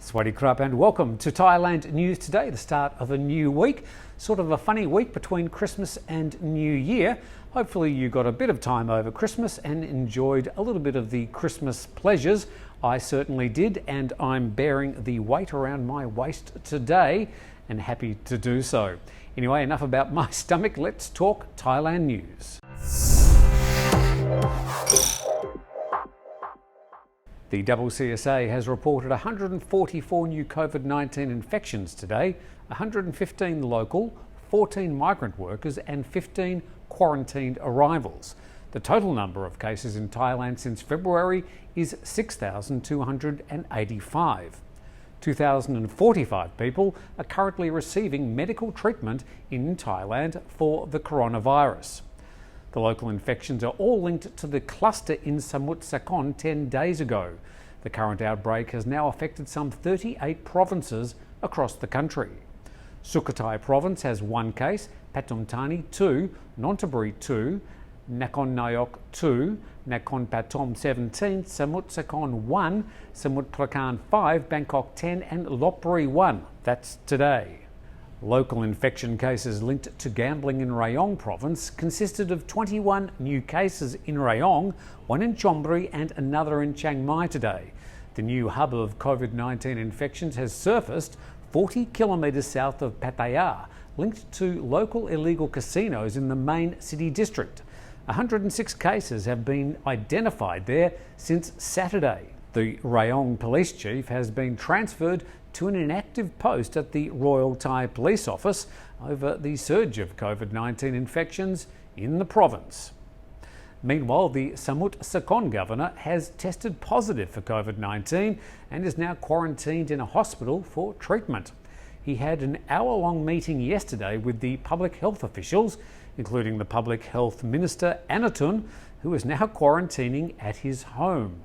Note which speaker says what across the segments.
Speaker 1: Swadee Krap and welcome to Thailand News Today, the start of a new week. Sort of a funny week between Christmas and New Year. Hopefully you got a bit of time over Christmas and enjoyed a little bit of the Christmas pleasures. I certainly did, and I'm bearing the weight around my waist today and happy to do so. Anyway, enough about my stomach. Let's talk Thailand news. The CCSA has reported 144 new COVID-19 infections today, 115 local, 14 migrant workers and 15 quarantined arrivals. The total number of cases in Thailand since February is 6,285. 2,045 people are currently receiving medical treatment in Thailand for the coronavirus. The local infections are all linked to the cluster in Samut Sakhon 10 days ago. The current outbreak has now affected some 38 provinces across the country. Sukhothai province has 1 case, Pathum Thani 2, Nonthaburi 2, Nakhon Nayok 2, Nakhon Pathom 17, Samut Sakhon 1, Samut Prakan 5, Bangkok 10 and Nonthaburi 1. That's today. Local infection cases linked to gambling in Rayong province consisted of 21 new cases in Rayong, 1 in Chon Buri and another in Chiang Mai today. The new hub of COVID-19 infections has surfaced 40 kilometres south of Pattaya, linked to local illegal casinos in the main city district. 106 cases have been identified there since Saturday. The Rayong police chief has been transferred to an inactive post at the Royal Thai Police Office over the surge of COVID-19 infections in the province. Meanwhile, the Samut Sakhon governor has tested positive for COVID-19 and is now quarantined in a hospital for treatment. He had an hour-long meeting yesterday with the public health officials, including the Public Health Minister Anatun, who is now quarantining at his home.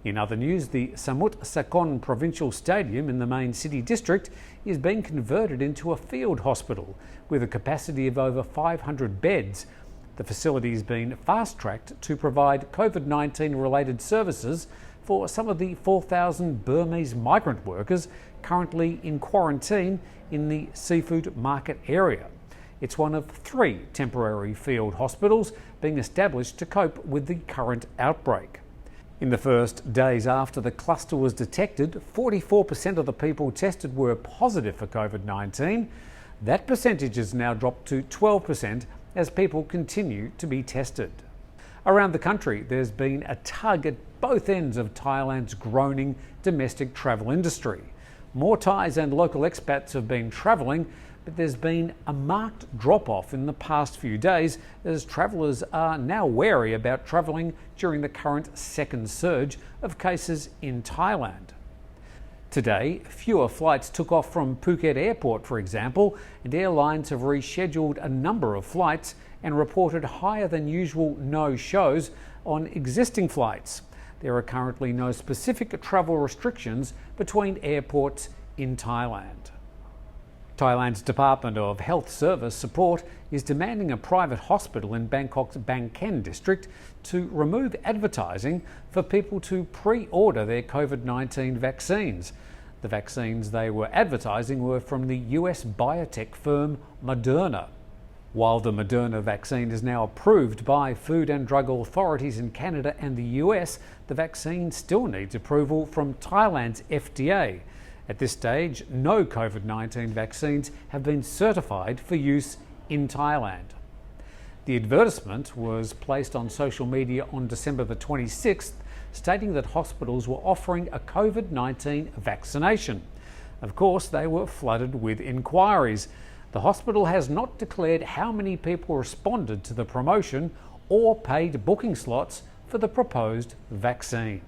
Speaker 1: In other news, the Samut Sakhon Provincial Stadium in the main city district is being converted into a field hospital with a capacity of over 500 beds. The facility has been fast-tracked to provide COVID-19 related services for some of the 4,000 Burmese migrant workers currently in quarantine in the seafood market area. It's one of 3 temporary field hospitals being established to cope with the current outbreak. In the first days after the cluster was detected, 44% of the people tested were positive for COVID-19. That percentage has now dropped to 12% as people continue to be tested. Around the country, there's been a tug at both ends of Thailand's groaning domestic travel industry. More Thais and local expats have been travelling, but there's been a marked drop-off in the past few days as travellers are now wary about travelling during the current second surge of cases in Thailand. Today, fewer flights took off from Phuket Airport, for example, and airlines have rescheduled a number of flights and reported higher than usual no-shows on existing flights. There are currently no specific travel restrictions between airports in Thailand. Thailand's Department of Health Service Support is demanding a private hospital in Bangkok's Prakan district to remove advertising for people to pre-order their COVID-19 vaccines. The vaccines they were advertising were from the US biotech firm Moderna. While the Moderna vaccine is now approved by Food and Drug authorities in Canada and the US, the vaccine still needs approval from Thailand's FDA. At this stage, no COVID-19 vaccines have been certified for use in Thailand. The advertisement was placed on social media on December the 26th, stating that hospitals were offering a COVID-19 vaccination. Of course, they were flooded with inquiries. The hospital has not declared how many people responded to the promotion or paid booking slots for the proposed vaccine.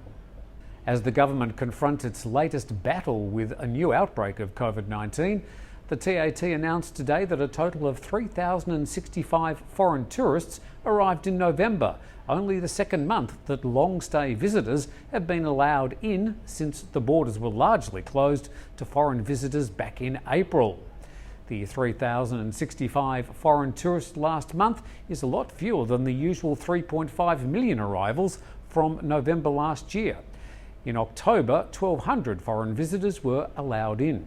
Speaker 1: As the government confronts its latest battle with a new outbreak of COVID-19, the TAT announced today that a total of 3,065 foreign tourists arrived in November, only the second month that long-stay visitors have been allowed in since the borders were largely closed to foreign visitors back in April. The 3,065 foreign tourists last month is a lot fewer than the usual 3.5 million arrivals from November last year. In October, 1,200 foreign visitors were allowed in.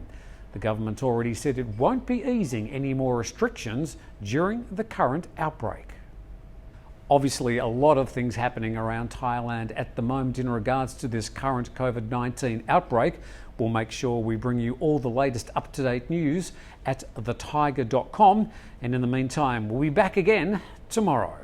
Speaker 1: The government already said it won't be easing any more restrictions during the current outbreak. Obviously, a lot of things happening around Thailand at the moment in regards to this current COVID-19 outbreak. We'll make sure we bring you all the latest up-to-date news at thethaiger.com. And in the meantime, we'll be back again tomorrow.